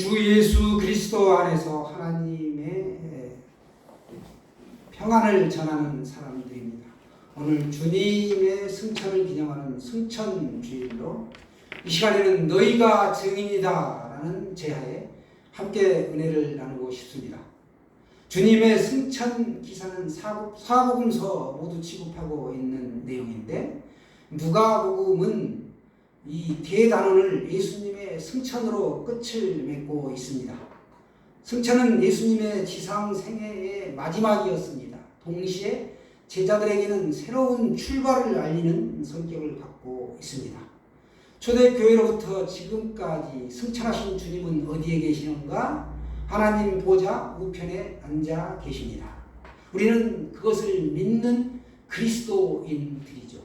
주 예수 그리스도 안에서 하나님의 평안을 전하는 사람들입니다. 오늘 주님의 승천을 기념하는 승천주일로 이 시간에는 너희가 증인이다 라는 제하에 함께 은혜를 나누고 싶습니다. 주님의 승천 기사는 사복음서 모두 취급하고 있는 내용인데, 누가복음은 이 대단원을 예수님의 승천으로 끝을 맺고 있습니다. 승천은 예수님의 지상 생애의 마지막이었습니다. 동시에 제자들에게는 새로운 출발을 알리는 성격을 갖고 있습니다. 초대교회로부터 지금까지 승천하신 주님은 어디에 계시는가? 하나님 보좌 우편에 앉아 계십니다. 우리는 그것을 믿는 그리스도인들이죠.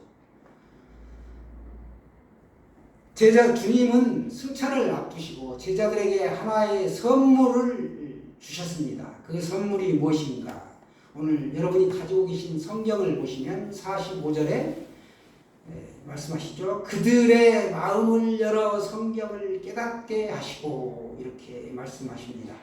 주님은 승천을 앞두시고 제자들에게 하나의 선물을 주셨습니다. 그 선물이 무엇인가? 오늘 여러분이 가지고 계신 성경을 보시면 45절에 말씀하시죠. 그들의 마음을 열어 성경을 깨닫게 하시고, 이렇게 말씀하십니다.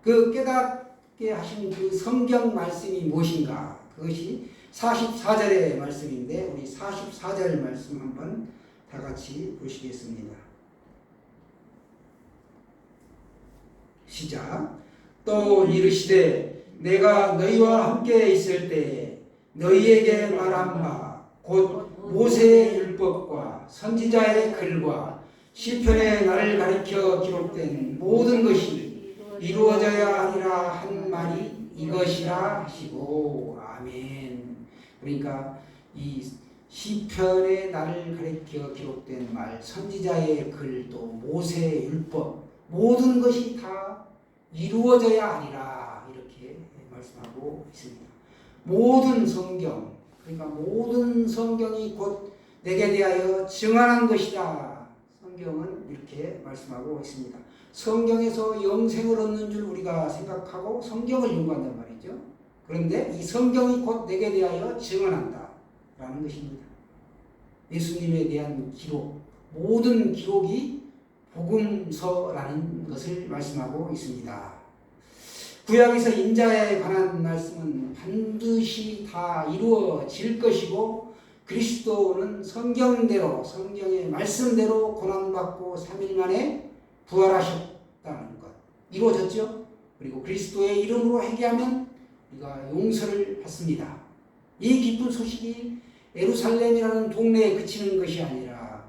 그 깨닫게 하신 그 성경 말씀이 무엇인가? 그것이 44절의 말씀인데, 우리 44절 말씀 한번 다 같이 보시겠습니다. 시작. 또 이르시되 내가 너희와 함께 있을 때에 너희에게 말한 바 곧 모세의 율법과 선지자의 글과 시편에 나를 가리켜 기록된 모든 것이 이루어져야 하리라 한 말이 이것이라 하시고. 아멘. 그러니까 이 시편에 나를 가리켜 기록된 말, 선지자의 글, 또 모세의 율법, 모든 것이 다 이루어져야 하리라, 이렇게 말씀하고 있습니다. 모든 성경, 그러니까 모든 성경이 곧 내게 대하여 증언한 것이다. 성경은 이렇게 말씀하고 있습니다. 성경에서 영생을 얻는 줄 우리가 생각하고 성경을 연구한단 말이죠. 그런데 이 성경이 곧 내게 대하여 증언한다 라는 것입니다. 예수님에 대한 기록, 모든 기록이 복음서라는 것을 말씀하고 있습니다. 구약에서 인자에 관한 말씀은 반드시 다 이루어질 것이고, 그리스도는 성경대로, 성경의 말씀대로 고난받고 3일 만에 부활하셨다는 것, 이루어졌죠. 그리고 그리스도의 이름으로 회개하면 우리가 용서를 받습니다. 이 기쁜 소식이 예루살렘이라는 동네에 그치는 것이 아니라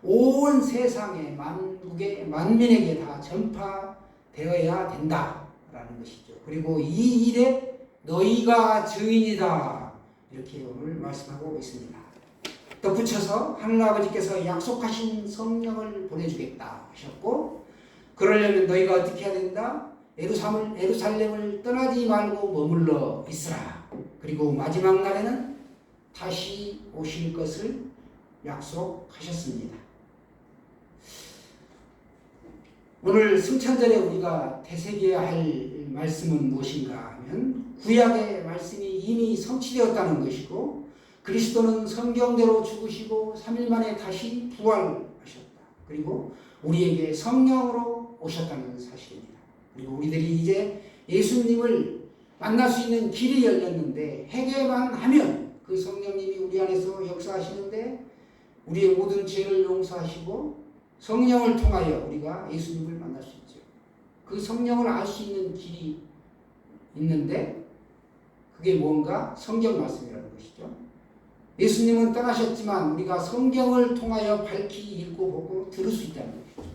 온 세상에, 만국의 만민에게 다 전파되어야 된다라는 것이죠. 그리고 이 일에 너희가 증인이다, 이렇게 오늘 말씀하고 있습니다. 덧붙여서 하늘아버지께서 약속하신 성령을 보내주겠다 하셨고, 그러려면 너희가 어떻게 해야 된다? 예루살렘을 떠나지 말고 머물러 있으라. 그리고 마지막 날에는 다시 오실 것을 약속하셨습니다. 오늘 승천절에 우리가 되새겨야 할 말씀은 무엇인가 하면, 구약의 말씀이 이미 성취되었다는 것이고, 그리스도는 성경대로 죽으시고 3일 만에 다시 부활하셨다. 그리고 우리에게 성령으로 오셨다는 사실입니다. 그리고 우리들이 이제 예수님을 만날 수 있는 길이 열렸는데, 회개만 하면 그 성령님이 우리 안에서 역사하시는데 우리의 모든 죄를 용서하시고 성령을 통하여 우리가 예수님을 만날 수 있죠. 그 성령을 알 수 있는 길이 있는데, 그게 뭔가? 성경 말씀이라는 것이죠. 예수님은 떠나셨지만 우리가 성경을 통하여 밝히 읽고 보고 들을 수 있다는 것이죠.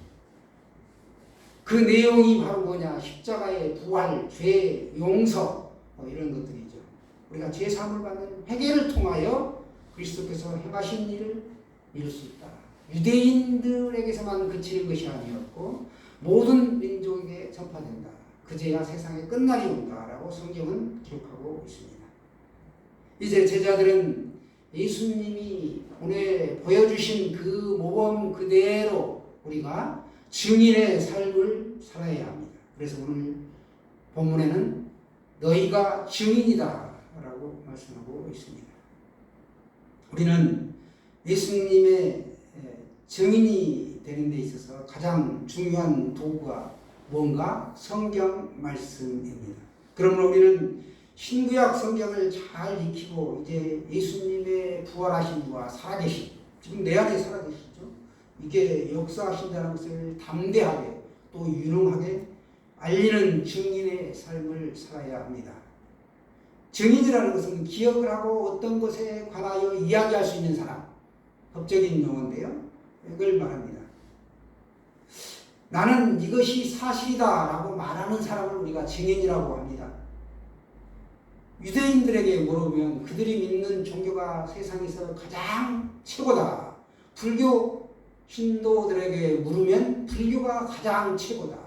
그 내용이 바로 뭐냐? 십자가의 부활, 죄 용서, 이런 것들이죠. 우리가 죄 사함을 받는 회개를 통하여 그리스도께서 행하신 일을 이룰 수 있다. 유대인들에게서만 그치는 것이 아니었고 모든 민족에게 전파된다. 그제야 세상의 끝날이 온다라고 성경은 기록하고 있습니다. 이제 제자들은 예수님이 보여주신 그 모범 그대로 우리가 증인의 삶을 살아야 합니다. 그래서 오늘 본문에는 너희가 증인이다 라고 말씀하고 있습니다. 우리는 예수님의 증인이 되는 데 있어서 가장 중요한 도구가 뭔가 성경 말씀입니다. 그러므로 우리는 신구약 성경을 잘 익히고 이제 예수님의 부활하심과 살아계심, 지금 내 안에 살아계시죠. 이게 역사하신다는 것을 담대하게 또 유능하게 알리는 증인의 삶을 살아야 합니다. 증인이라는 것은 기억을 하고 어떤 것에 관하여 이야기할 수 있는 사람, 법적인 용어인데요. 이걸 말합니다. 나는 이것이 사실이다 라고 말하는 사람을 우리가 증인이라고 합니다. 유대인들에게 물어보면 그들이 믿는 종교가 세상에서 가장 최고다. 불교 신도들에게 물으면 불교가 가장 최고다.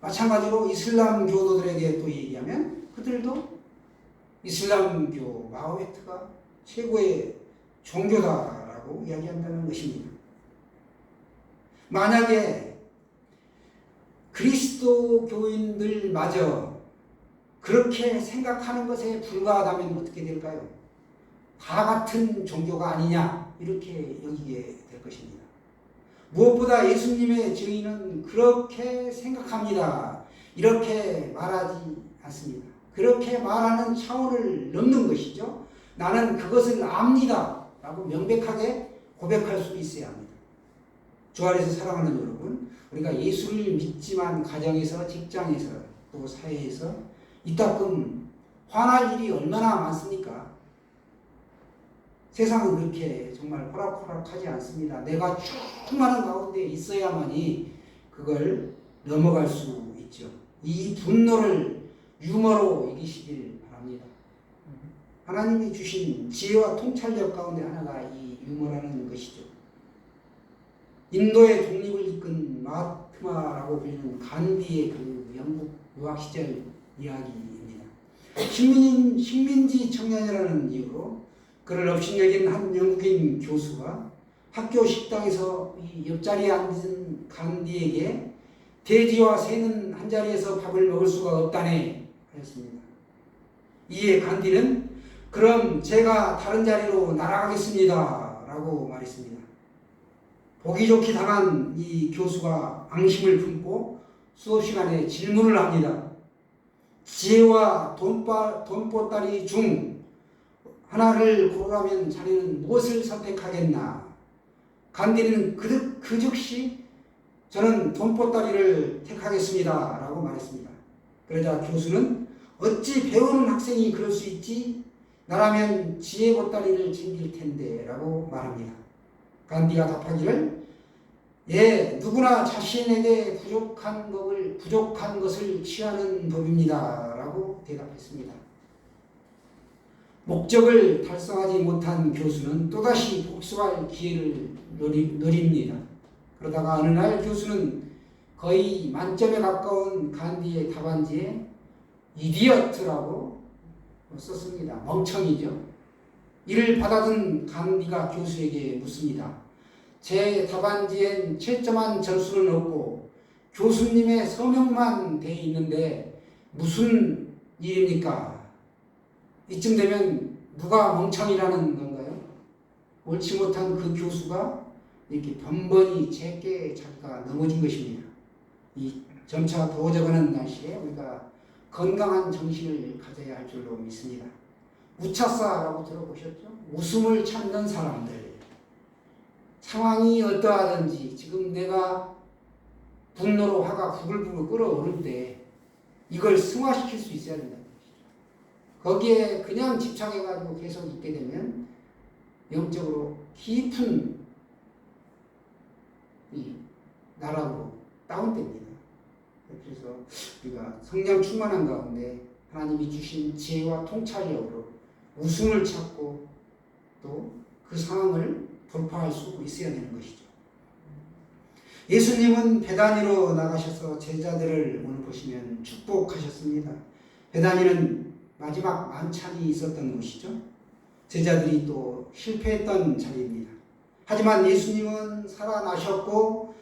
마찬가지로 이슬람 교도들에게 또 얘기하면 그들도 이슬람교 마호메트가 최고의 종교다라고 이야기한다는 것입니다. 만약에 그리스도교인들마저 그렇게 생각하는 것에 불과하다면 어떻게 될까요? 다 같은 종교가 아니냐 이렇게 여기게 될 것입니다. 무엇보다 예수님의 증인은 그렇게 생각합니다. 이렇게 말하지 않습니다. 그렇게 말하는 차원을 넘는 것이죠. 나는 그것을 압니다 라고 명백하게 고백할 수 있어야 합니다. 주 안에서 사랑하는 여러분, 우리가 예수를 믿지만 가정에서, 직장에서, 또 사회에서 이따금 화날 일이 얼마나 많습니까? 세상은 그렇게 정말 호락호락하지 않습니다. 내가 충만한 가운데 있어야만이 그걸 넘어갈 수 있죠. 이 분노를 유머로 이기시길 바랍니다. 하나님이 주신 지혜와 통찰력 가운데 하나가 이 유머라는 것이죠. 인도의 독립을 이끈 마하트마라고 불리는 간디의 그 영국 유학 시절 이야기입니다. 식민지 청년이라는 이유로 그를 업신여긴 한 영국인 교수가 학교 식당에서 이 옆자리에 앉은 간디에게 돼지와 새는 한 자리에서 밥을 먹을 수가 없다네 하였습니다. 이에 간디는 그럼 제가 다른 자리로 날아가겠습니다 라고 말했습니다. 보기 좋게 당한 이 교수가 앙심을 품고 수업 시간에 질문을 합니다. 지혜와 돈보따리 중 하나를 고르라면 자네는 무엇을 선택하겠나? 간디는 그 즉시 저는 돈보따리를 택하겠습니다 라고 말했습니다. 그러자 교수는 어찌 배우는 학생이 그럴 수 있지? 나라면 지혜 보따리를 챙길 텐데 라고 말합니다. 간디가 답하기를 예, 누구나 자신에게 부족한 것을 취하는 법입니다 라고 대답했습니다. 목적을 달성하지 못한 교수는 또다시 복수할 기회를 노립니다. 그러다가 어느 날 교수는 거의 만점에 가까운 간디의 답안지에 이디어트라고 썼습니다. 멍청이죠. 이를 받아든 간디가 교수에게 묻습니다. 제 답안지엔 채점한 점수는 없고 교수님의 서명만 돼 있는데 무슨 일입니까? 이쯤 되면 누가 멍청이라는 건가요? 옳지 못한 그 교수가 이렇게 번번이 제게 자기가 넘어진 것입니다. 이 점차 더워져가는 날씨에 우리가 건강한 정신을 가져야 할 줄로 믿습니다. 우차사라고 들어보셨죠? 웃음을 찾는 사람들. 상황이 어떠하든지 지금 내가 분노로 화가 부글부글 끓어오를 때 이걸 승화시킬 수 있어야 된다는 것이죠. 거기에 그냥 집착해가지고 계속 있게 되면 영적으로 깊은 이 나락으로 다운됩니다. 그래서 우리가 성령 충만한 가운데 하나님이 주신 지혜와 통찰력으로 웃음을 찾고 또 그 상황을 돌파할 수 있어야 되는 것이죠. 예수님은 베다니로 나가셔서 제자들을 오늘 보시면 축복하셨습니다. 베다니는 마지막 만찬이 있었던 곳이죠. 제자들이 또 실패했던 자리입니다. 하지만 예수님은 살아나셨고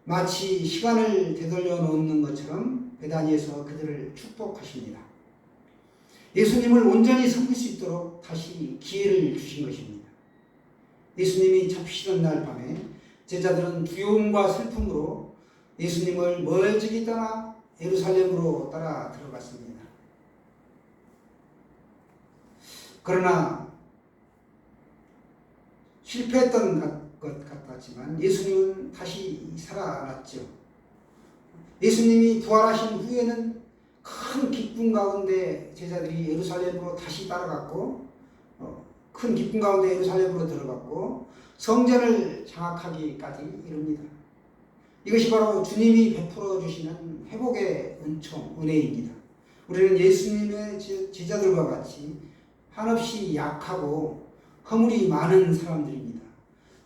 마치 시간을 되돌려 놓는 것처럼 베다니에서 그들을 축복하십니다. 예수님을 온전히 섬길 수 있도록 다시 기회를 주신 것입니다. 예수님이 잡히시던 날 밤에 제자들은 두려움과 슬픔으로 예수님을 멀찍이 떠나 예루살렘으로 따라 들어갔습니다. 그러나 실패했던 것 같았지만 예수님은 다시 살아났죠. 예수님이 부활하신 후에는 큰 기쁨 가운데 제자들이 예루살렘으로 다시 따라갔고 큰 기쁨 가운데 예루살렘으로 들어갔고 성전을 장악하기까지 이릅니다. 이것이 바로 주님이 베풀어 주시는 회복의 은총, 은혜입니다. 우리는 예수님의 제자들과 같이 한없이 약하고 허물이 많은 사람들입니다.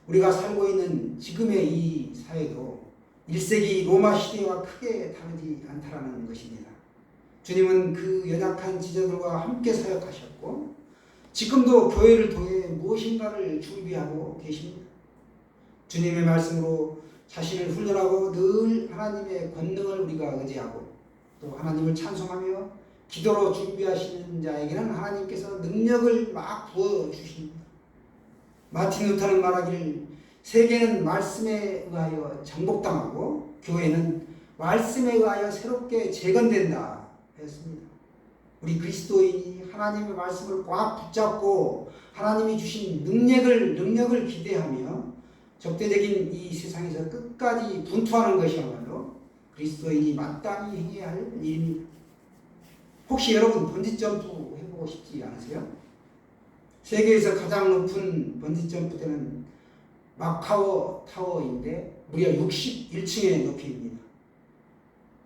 우리가 살고 있는 지금의 이 사회도 1세기 로마 시대와 크게 다르지 않다라는 것입니다. 주님은 그 연약한 제자들과 함께 사역하셨고 지금도 교회를 통해 무엇인가를 준비하고 계십니다. 주님의 말씀으로 자신을 훈련하고 늘 하나님의 권능을 우리가 의지하고 또 하나님을 찬송하며 기도로 준비하시는 자에게는 하나님께서 능력을 막 부어주십니다. 마틴 루터는 말하기를 세계는 말씀에 의하여 정복당하고 교회는 말씀에 의하여 새롭게 재건된다 했습니다. 우리 그리스도인이 하나님의 말씀을 꽉 붙잡고 하나님이 주신 능력을 기대하며 적대적인 이 세상에서 끝까지 분투하는 것이야말로 그리스도인이 마땅히 행해야 할 일입니다. 혹시 여러분 번지점프 해보고 싶지 않으세요? 세계에서 가장 높은 번지점프대는 마카오 타워인데 무려 61층의 높이입니다.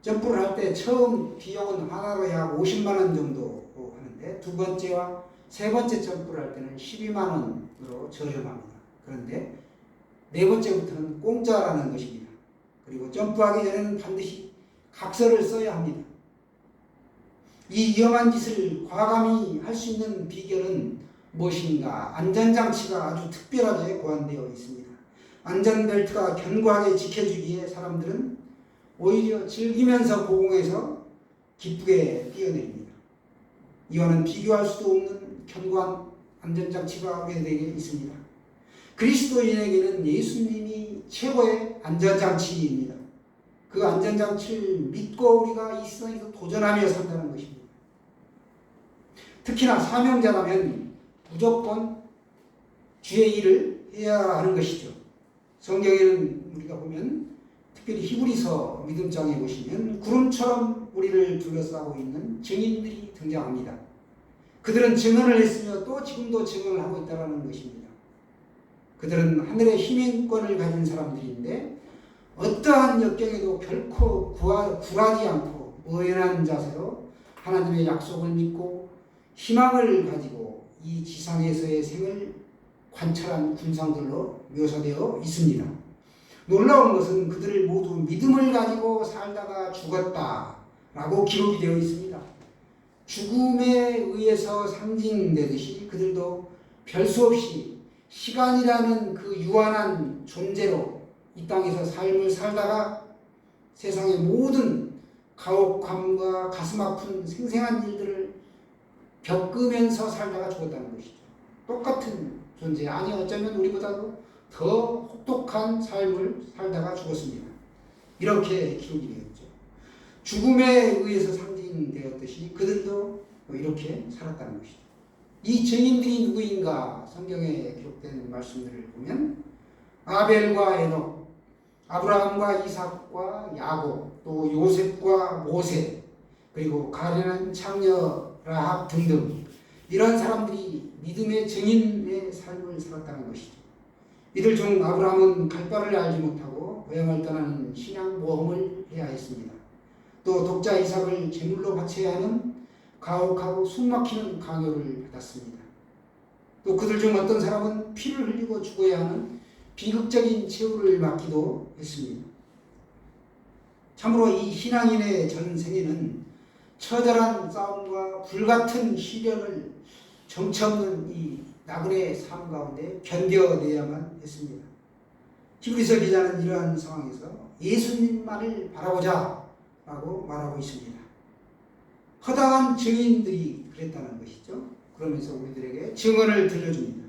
점프를 할 때 처음 비용은 하나로 약 50만 원 정도 하는데 두 번째와 세 번째 점프를 할 때는 12만 원으로 저렴합니다. 그런데 네 번째부터는 공짜라는 것입니다. 그리고 점프하기 전에는 반드시 각서를 써야 합니다. 이 위험한 짓을 과감히 할 수 있는 비결은 무엇인가? 안전장치가 아주 특별하게 고안되어 있습니다. 안전벨트가 견고하게 지켜주기에 사람들은 오히려 즐기면서 고공에서 기쁘게 뛰어내립니다. 이와는 비교할 수도 없는 견고한 안전장치가 우리에게 있습니다. 그리스도인에게는 예수님이 최고의 안전장치입니다. 그 안전장치를 믿고 우리가 이 세상에서 도전하며 산다는 것입니다. 특히나 사명자라면 무조건 주의 일을 해야 하는 것이죠. 성경에는 우리가 보면 특별히 히브리서 믿음장에 보시면 구름처럼 우리를 둘러싸고 있는 증인들이 등장합니다. 그들은 증언을 했으며 또 지금도 증언을 하고 있다는 것입니다. 그들은 하늘의 희망권을 가진 사람들인데 어떠한 역경에도 결코 굴하지 않고 의연한 자세로 하나님의 약속을 믿고 희망을 가지고 이 지상에서의 생을 관찰한 군상들로 묘사되어 있습니다. 놀라운 것은 그들을 모두 믿음을 가지고 살다가 죽었다라고 기록이 되어 있습니다. 죽음에 의해서 상징되듯이 그들도 별 수 없이 시간이라는 그 유한한 존재로 이 땅에서 삶을 살다가 세상의 모든 가혹함과 가슴 아픈 생생한 일들을 겪으면서 살다가 죽었다는 것이죠. 똑같은 존재, 아니 어쩌면 우리보다도 더 혹독한 삶을 살다가 죽었습니다. 이렇게 기록이 되었죠. 죽음에 의해서 상징되었듯이 그들도 이렇게 살았다는 것이죠. 이 증인들이 누구인가? 성경에 기록된 말씀들을 보면 아벨과 에녹, 아브라함과 이삭과 야곱, 또 요셉과 모세, 그리고 가련한 창녀 라합 등등 이런 사람들이 믿음의 증인의 삶을 살았다는 것이죠. 이들 중 아브라함은 갈 바를 알지 못하고 고향을 떠나는 신앙 모험을 해야 했습니다. 또 독자 이삭을 제물로 바쳐야 하는 가혹하고 숨막히는 강요를 받았습니다. 또 그들 중 어떤 사람은 피를 흘리고 죽어야 하는 비극적인 최후를 맞기도 했습니다. 참으로 이 신앙인의 전생에는 처절한 싸움과 불같은 시련을 정처 없는 이 나그네의 삶 가운데 견뎌내야만 했습니다. 히브리서 기자는 이러한 상황에서 예수님만을 바라보자 라고 말하고 있습니다. 허다한 증인들이 그랬다는 것이죠. 그러면서 우리들에게 증언을 들려줍니다.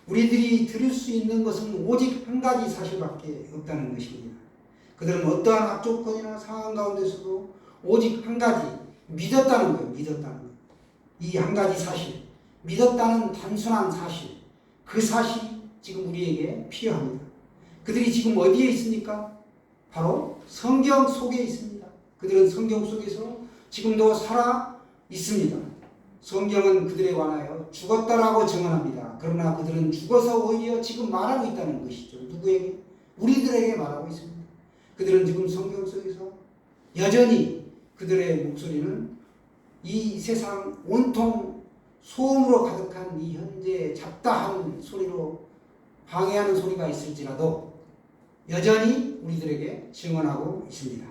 우리들이 들을 수 있는 것은 오직 한 가지 사실밖에 없다는 것입니다. 그들은 어떠한 악조건이나 상황 가운데서도 오직 한 가지 믿었다는 거예요. 믿었다는 거예요. 이 한 가지 사실, 믿었다는 단순한 사실, 그 사실이 지금 우리에게 필요합니다. 그들이 지금 어디에 있습니까? 바로 성경 속에 있습니다. 그들은 성경 속에서 지금도 살아 있습니다. 성경은 그들에 관하여 죽었다라고 증언합니다. 그러나 그들은 죽어서 오히려 지금 말하고 있다는 것이죠. 누구에게? 우리들에게 말하고 있습니다. 그들은 지금 성경 속에서 여전히 그들의 목소리는 이 세상 온통 소음으로 가득한 이 현재 잡다한 소리로 방해하는 소리가 있을지라도 여전히 우리들에게 증언하고 있습니다.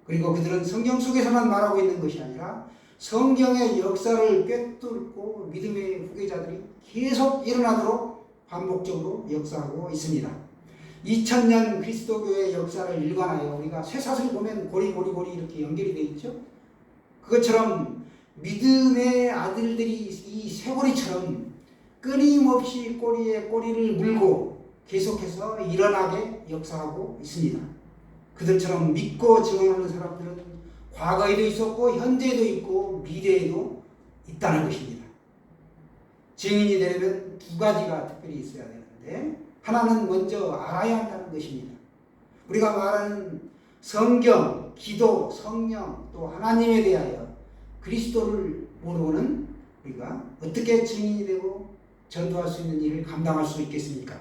그리고 그들은 성경 속에서만 말하고 있는 것이 아니라 성경의 역사를 꿰뚫고 믿음의 후계자들이 계속 일어나도록 반복적으로 역사하고 있습니다. 2000년 그리스도교의 역사를 일관하여 우리가 쇠사슬 보면 고리 이렇게 연결이 되어 있죠. 그것처럼 믿음의 아들들이 이 쇠고리처럼 끊임없이 꼬리에 꼬리를 물고 계속해서 일어나게 역사하고 있습니다. 그들처럼 믿고 증언하는 사람들은 과거에도 있었고 현재에도 있고 미래에도 있다는 것입니다. 증인이 되려면 두 가지가 특별히 있어야 되는데 하나는 먼저 알아야 한다는 것입니다. 우리가 말하는 성경, 기도, 성령 또 하나님에 대하여 그리스도를 모르고는 우리가 어떻게 증인이 되고 전도할 수 있는 일을 감당할 수 있겠습니까?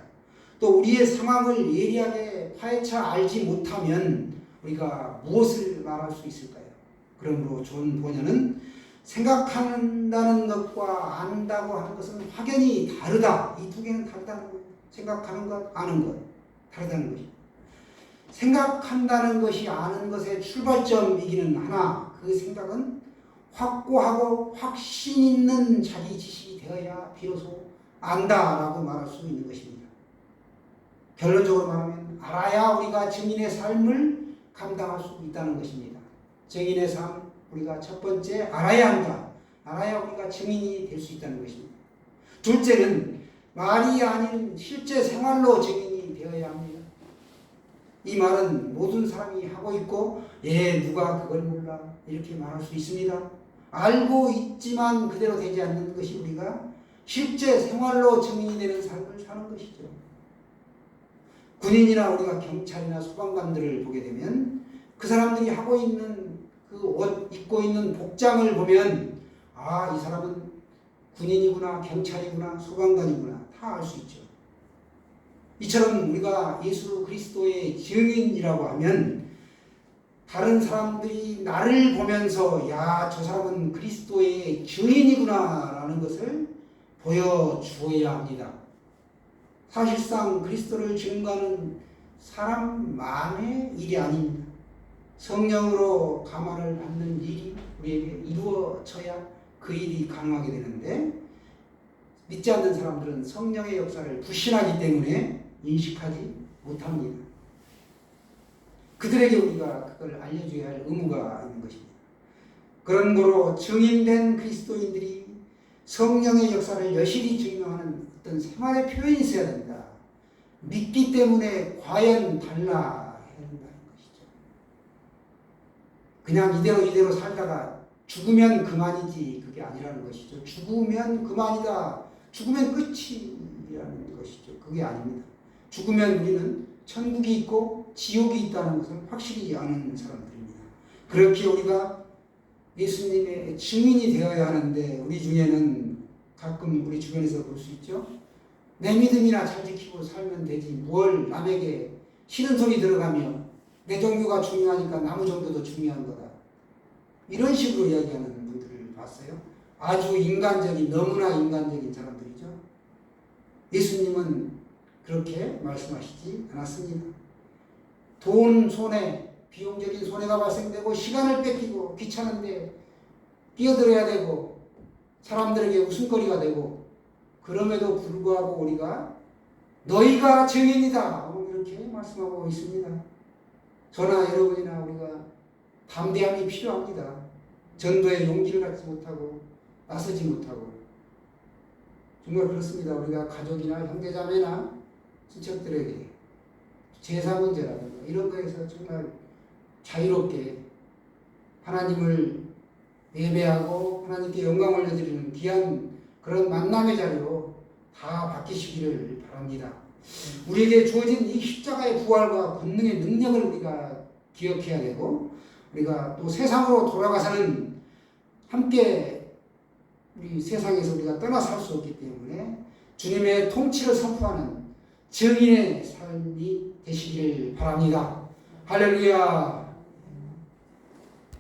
또 우리의 상황을 예리하게 파헤쳐 알지 못하면 우리가 무엇을 말할 수 있을까요? 그러므로 존 보녀는 생각한다는 것과 안다고 하는 것은 확연히 다르다. 이 두 개는 다르다는 거예요. 생각하는 것, 아는 것 다르다는 것입니다. 생각한다는 것이 아는 것의 출발점이기는 하나 그 생각은 확고하고 확신 있는 자기 지식이 되어야 비로소 안다라고 말할 수 있는 것입니다. 결론적으로 말하면 알아야 우리가 증인의 삶을 감당할 수 있다는 것입니다. 증인의 삶 우리가 첫 번째 알아야 한다. 알아야 우리가 증인이 될 수 있다는 것입니다. 둘째는 말이 아닌 실제 생활로 증인이 되어야 합니다. 이 말은 모든 사람이 하고 있고 누가 그걸 몰라 이렇게 말할 수 있습니다. 알고 있지만 그대로 되지 않는 것이 우리가 실제 생활로 증인이 되는 삶을 사는 것이죠. 군인이나 우리가 경찰이나 소방관들을 보게 되면 그 사람들이 하고 있는 그 옷 입고 있는 복장을 보면 이 사람은 군인이구나 경찰이구나 소방관이구나 다 알 수 있죠. 이처럼 우리가 예수 그리스도의 증인이라고 하면 다른 사람들이 나를 보면서 저 사람은 그리스도의 증인이구나 라는 것을 보여주어야 합니다. 사실상 그리스도를 증거하는 사람만의 일이 아닙니다. 성령으로 감화를 받는 일이 우리에게 이루어져야 그 일이 가능하게 되는데 믿지 않는 사람들은 성령의 역사를 불신하기 때문에 인식하지 못합니다. 그들에게 우리가 그걸 알려줘야 할 의무가 있는 것입니다. 그런 거로 증인된 그리스도인들이 성령의 역사를 여실히 증명하는 어떤 생활의 표현이 있어야 된다. 믿기 때문에 과연 달라 해야 된다는 것이죠. 그냥 이대로 살다가 죽으면 그만이지 그게 아니라는 것이죠. 죽으면 그만이다. 죽으면 끝이라는 것이죠. 그게 아닙니다. 죽으면 우리는 천국이 있고 지옥이 있다는 것을 확실히 아는 사람들입니다. 그렇게 우리가 예수님의 증인이 되어야 하는데 우리 중에는 가끔 우리 주변에서 볼 수 있죠. 내 믿음이나 잘 지키고 살면 되지 뭘 남에게 싫은 소리 들어가며 내 종교가 중요하니까 나무 종교도 중요한 거다. 이런 식으로 이야기하는 분들을 봤어요. 아주 인간적인 너무나 인간적인 사람들이죠. 예수님은 그렇게 말씀하시지 않았습니다. 돈 손해, 비용적인 손해가 발생되고 시간을 뺏기고 귀찮은데 끼어들어야 되고 사람들에게 웃음거리가 되고 그럼에도 불구하고 우리가 너희가 증인이다 이렇게 말씀하고 있습니다. 저나 여러분이나 우리가 담대함이 필요합니다. 전도에 용기를 갖지 못하고 나서지 못하고 정말 그렇습니다. 우리가 가족이나 형제자매나 친척들에게 제사 문제라든가 이런 거에서 정말 자유롭게 하나님을 예배하고 하나님께 영광 올려드리는 귀한 그런 만남의 자리로 다 바뀌시기를 바랍니다. 우리에게 주어진 이 십자가의 부활과 권능의 능력을 우리가 기억해야 되고, 우리가 또 세상으로 돌아가서는 함께 우리 세상에서 우리가 떠나 살 수 없기 때문에 주님의 통치를 선포하는 증인의 삶이 되시기를 바랍니다. 할렐루야.